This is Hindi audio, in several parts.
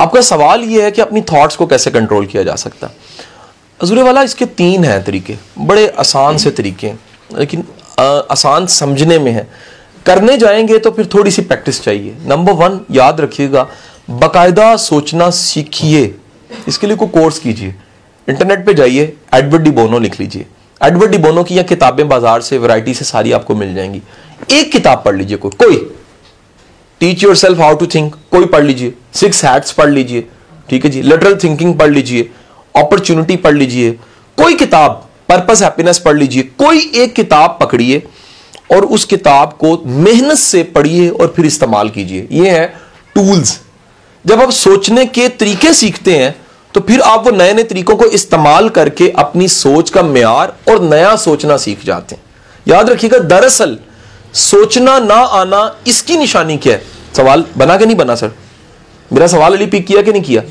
आपका सवाल यह है कि अपनी थॉट्स को कैसे कंट्रोल किया जा सकता है। हजूर वाला इसके 3 हैं तरीके, बड़े आसान से तरीके हैं, लेकिन आसान समझने में है। करने जाएंगे तो फिर थोड़ी सी प्रैक्टिस चाहिए। नंबर 1 याद रखिएगा, बाकायदा सोचना सीखिए। इसके लिए कोई कोर्स कीजिए, इंटरनेट पे जाइए, एडवर्ड डी बोनो लिख लीजिए। एडवर्ड डी बोनो की या किताबें बाजार से वैरायटी से सारी आपको मिल जाएंगी। एक किताब पढ़ लीजिए, कोई teach yourself how to think कोई पढ़ लीजिए, 6 हैट्स पढ़ लीजिए, ठीक है जी, लेटरल थिंकिंग पढ़ लीजिए, अपॉर्चुनिटी पढ़ लीजिए, कोई किताब, पर्पस हैप्पीनेस पढ़ लीजिए, कोई एक किताब पकड़िए और उस किताब को मेहनत से पढ़िए और फिर इस्तेमाल कीजिए। ये है टूल्स। जब आप सोचने के तरीके सीखते हैं तो फिर आप वो नए नए तरीकों को इस्तेमाल करके अपनी सोच का मेयार और नया सोचना सीख जाते हैं। याद रखिएगा, दरअसल सोचना ना आना इसकी निशानी क्या है? सवाल बना के नहीं बना सर? मेरा सवाल अली पिक किया कि नहीं किया?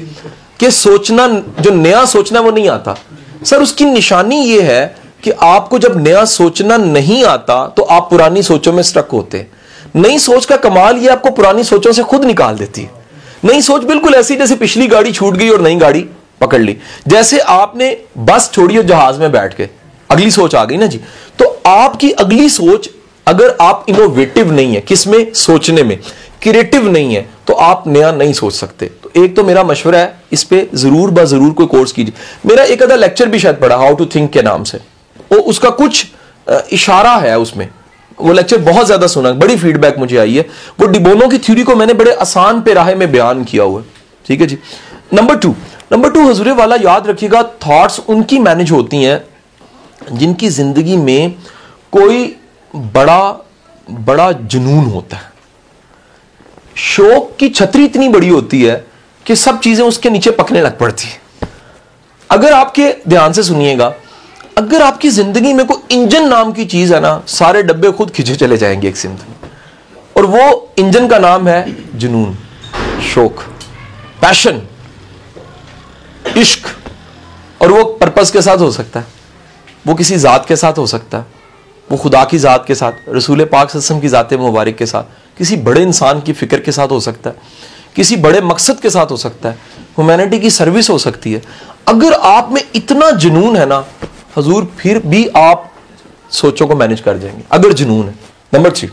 कि सोचना, जो नया सोचना वो नहीं आता सर, उसकी निशानी ये है कि आपको जब नया सोचना नहीं आता तो आप पुरानी सोचों में स्टक होते हैं। नई सोच का कमाल ये आपको पुरानी सोचों से खुद निकाल देती है। नई सोच बिल्कुल ऐसी जैसे पिछली गाड़ी छूट गई और नई गाड़ी पकड़ ली, जैसे आपने बस छोड़ी और जहाज में बैठ के अगली सोच आ गई ना जी। तो आपकी अगली सोच, अगर आप इनोवेटिव नहीं है, किसमें? सोचने में, क्रिएटिव नहीं है, तो आप नया नहीं सोच सकते। तो एक तो मेरा मशवरा है, इस पे जरूर जरूर कोई कोर्स कीजिए। मेरा एक आधा लेक्चर भी शायद पढ़ा, हाउ टू थिंक के नाम से, वो उसका कुछ इशारा है उसमें। वो लेक्चर बहुत ज्यादा सुना, बड़ी फीडबैक मुझे आई है। वो डिबोनो की थ्योरी को मैंने बड़े आसान पेराहे में बयान किया हुआ है, ठीक है जी। नंबर टू हजूरे वाला याद रखिएगा, थॉट्स उनकी मैनेज होती हैं जिनकी जिंदगी में कोई बड़ा जुनून होता है। शौक की छतरी इतनी बड़ी होती है कि सब चीजें उसके नीचे पकने लग पड़ती है। अगर आपके ध्यान से सुनिएगा, अगर आपकी जिंदगी में कोई इंजन नाम की चीज है ना, सारे डब्बे खुद खींचे चले जाएंगे एक सिमत में, और वो इंजन का नाम है जुनून, शौक, पैशन, इश्क। और वो पर्पस के साथ हो सकता है, वो किसी जात के साथ हो सकता है, वो खुदा की जात के साथ, रसूल पाक सल्लल्लाहु अलैहि वसल्लम की जात मुबारक के साथ, किसी बड़े इंसान की फिक्र के साथ हो सकता है, किसी बड़े मकसद के साथ हो सकता है, ह्यूमैनिटी की सर्विस हो सकती है। अगर आप में इतना जुनून है ना हजूर, फिर भी आप सोचों को मैनेज कर जाएंगे, अगर जुनून है। नंबर 3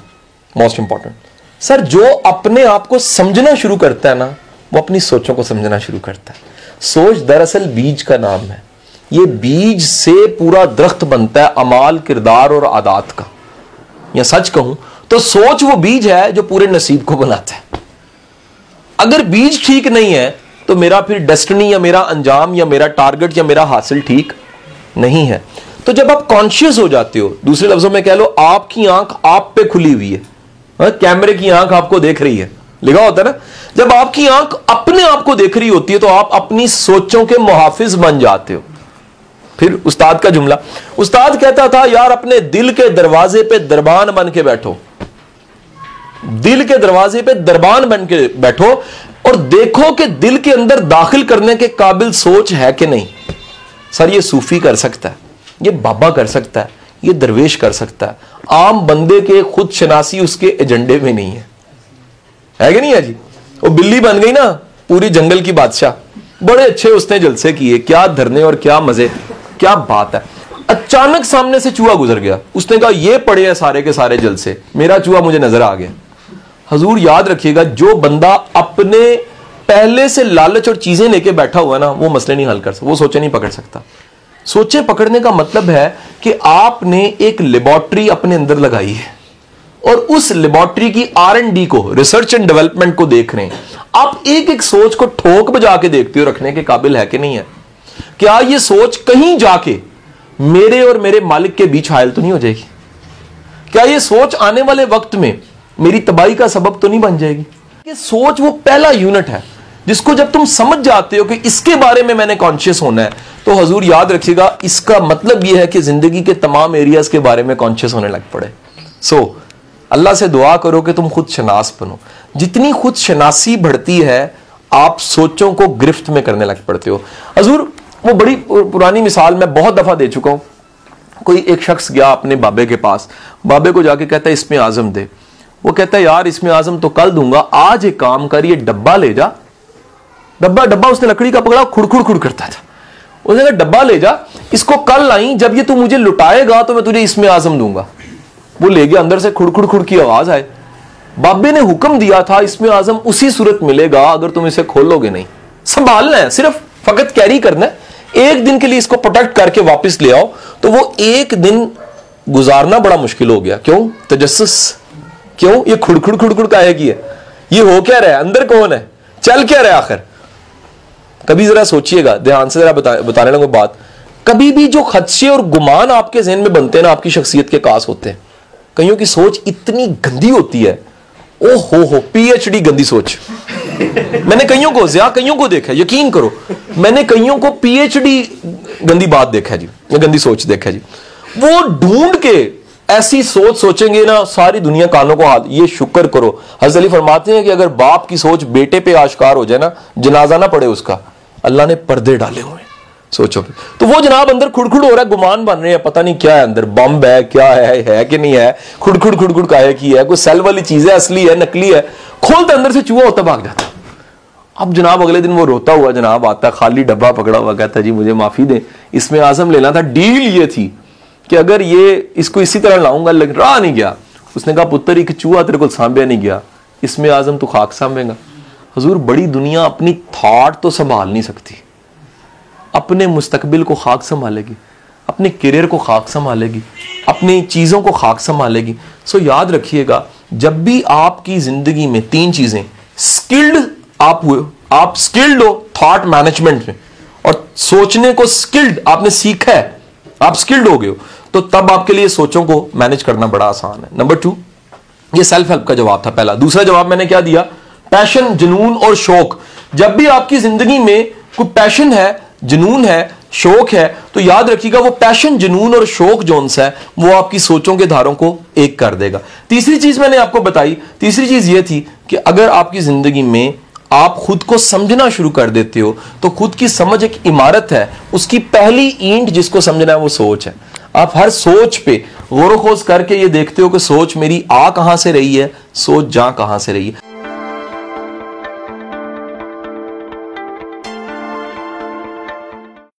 मोस्ट इंपॉर्टेंट सर, जो अपने आप को समझना शुरू करता है ना, वो अपनी सोचों को समझना शुरू करता है। सोच दरअसल बीज का नाम है। ये बीज से पूरा दरख्त बनता है अमाल, किरदार और आदात का। या सच कहूं तो सोच वो बीज है जो पूरे नसीब को बनाता है। अगर बीज ठीक नहीं है तो मेरा फिर डेस्टिनी या मेरा अंजाम या मेरा टारगेट या मेरा हासिल ठीक नहीं है। तो जब आप कॉन्शियस हो जाते हो, दूसरे लफ्जों में कह लो, आपकी आंख आप पे खुली हुई है, कैमरे की आंख आपको देख रही है, लिखा होता है ना। जब आपकी आंख अपने आप को देख रही होती है तो आप अपनी सोचों के मुहाफिज बन जाते हो। फिर उस्ताद का जुमला, उस्ताद कहता था, यार अपने दिल के दरवाजे पे दरबान बन के बैठो, दिल के दरवाजे पे दरबान बन के बैठो और देखो कि दिल के अंदर दाखिल करने के काबिल सोच है कि नहीं। सर ये सूफी कर सकता है, ये बाबा कर सकता है, ये दरवेश कर सकता है, आम बंदे के खुद शनासी उसके एजेंडे में नहीं है कि नहीं है जी। वो बिल्ली बन गई ना पूरी जंगल की बादशाह, बड़े अच्छे उसने जलसे किए, क्या धरने और क्या मजे, क्या बात है। अचानक सामने से चूहा गुजर गया, उसने कहा ये पड़े हैं सारे के सारे जलसे, मेरा चूहा मुझे नजर आ गया। हजूर याद रखिएगा, जो बंदा अपने पहले से लालच और चीजें लेके बैठा हुआ ना, वो मसले नहीं हल कर सकता, वो सोचे नहीं पकड़ सकता। सोचे पकड़ने का मतलब है कि आपने एक लेबोरेटरी अपने अंदर लगाई है और उस लेबोरेटरी की R&D को, रिसर्च एंड डेवलपमेंट को देख रहे हैं। आप एक एक सोच को ठोक बजा के देखते हो, रखने के काबिल है कि नहीं है। क्या ये सोच कहीं जाके मेरे और मेरे मालिक के बीच हायल तो नहीं हो जाएगी? क्या ये सोच आने वाले वक्त में मेरी तबाही का सबब तो नहीं बन जाएगी? ये सोच वो पहला यूनिट है जिसको जब तुम समझ जाते हो कि इसके बारे में मैंने कॉन्शियस होना है, तो हजूर याद रखिएगा, इसका मतलब यह है कि जिंदगी के तमाम एरियाज के बारे में कॉन्शियस होने लग पड़े। अल्लाह से दुआ करो कि तुम खुद शनास बनो। जितनी खुद शनासी बढ़ती है, आप सोचों को गिरफ्त में करने लग पड़ते हो। हजूर वो बड़ी पुरानी मिसाल मैं बहुत दफा दे चुका हूं। कोई एक शख्स गया अपने बाबे के पास, बाबे को जाके कहता है इसमें आजम दे। वो कहता है यार इसमें आजम तो कल दूंगा, आज एक काम कर, ये डब्बा ले जा डब्बा डब्बा उसने लकड़ी का पकड़ा, खुड़खुड़ खुड़ करता था। उसने कहा डब्बा ले जा, इसको कल आई, जब ये तू मुझे लुटाएगा तो मैं तुझे इसमें आजम दूंगा। वो ले गया, अंदर से खुड़खुड़ खुड़ की आवाज आए। बाबे ने हुक्म दिया था इसमें आजम उसी सूरत मिलेगा अगर तुम इसे खोलोगे नहीं। संभालना है, सिर्फ फकत कैरी करना है, एक दिन के लिए इसको प्रोटेक्ट करके वापस ले आओ। तो वो एक दिन गुजारना बड़ा मुश्किल हो गया। क्यों? तजस्सुस। क्यों? ये खुड़खुड़ खुड़खुड़ काहे की है, ये हो क्या रहा है, अंदर कौन है, चल क्या रहा है आखिर। कभी जरा सोचिएगा, ध्यान से जरा बताने लगो बात। कभी भी जो खदशे और गुमान आपके ज़हन में बनते हैं ना, आपकी शख्सियत के कास होते हैं। कईयों की सोच इतनी गंदी होती है, ओ हो पीएचडी गंदी सोच। मैंने कईयों को देखा, यकीन करो, मैंने कईयों को पीएचडी गंदी बात देखा जी, गंदी सोच देखा जी। वो ढूंढ के ऐसी सोच सोचेंगे ना, सारी दुनिया कानों को हाथ। ये शुक्र करो, हज़रत अली फरमाते हैं कि अगर बाप की सोच बेटे पे आश्कार हो जाए ना, जनाजा ना पड़े उसका, अल्लाह ने पर्दे डाले हुए। सोचो, तो वो जनाब अंदर खुड़खुड़ हो रहा है, गुमान बन रहे हैं, पता नहीं क्या है अंदर, बम है, क्या है कि नहीं है, खुड़खुड़ खुड़खुड़ काहे की है, कोई सेल वाली चीज है, असली है, नकली है। खोलते अंदर से चूहा होता भाग जाता। अब जनाब अगले दिन वो रोता हुआ जनाब आता, खाली डब्बा पकड़ा हुआ, कहता जी मुझे माफी दें, इसमें आजम लेना था। डील ये थी कि अगर ये इसको इसी तरह लाऊंगा, रहा नहीं गया। उसने कहा पुत्र एक चूहा तेरे को सांभे नहीं गया, इसमें आजम तू खाक सांभेगा। हुजूर बड़ी दुनिया अपनी थॉट तो संभाल नहीं सकती, अपने मुस्तकबिल को खाक संभालेगी, अपने करियर को खाक संभालेगी, अपनी चीज़ों को खाक संभालेगी। सो याद रखिएगा, जब भी आपकी ज़िंदगी में तीन चीज़ें स्किल्ड आप स्किल्ड हो थॉट मैनेजमेंट में, और सोचने को स्किल्ड आपने सीखा है, आप स्किल्ड हो गए हो, तो तब आपके लिए सोचों को मैनेज करना बड़ा आसान है। नंबर 2, ये सेल्फ हेल्प का जवाब था पहला। दूसरा जवाब मैंने क्या दिया? पैशन, जुनून और शौक। जब भी आपकी जिंदगी में कोई पैशन है, जुनून है, शौक है, तो याद रखिएगा वो पैशन, जुनून और शौक जोन सा है, वो आपकी सोचों के धारों को एक कर देगा। तीसरी चीज मैंने आपको बताई, तीसरी चीज ये थी कि अगर आपकी जिंदगी में आप खुद को समझना शुरू कर देते हो, तो खुद की समझ एक इमारत है, उसकी पहली ईंट जिसको समझना है वो सोच है। आप हर सोच पे गौर-ओ-खोज करके ये देखते हो कि सोच मेरी आ कहां से रही है, सोच जा कहां से रही है।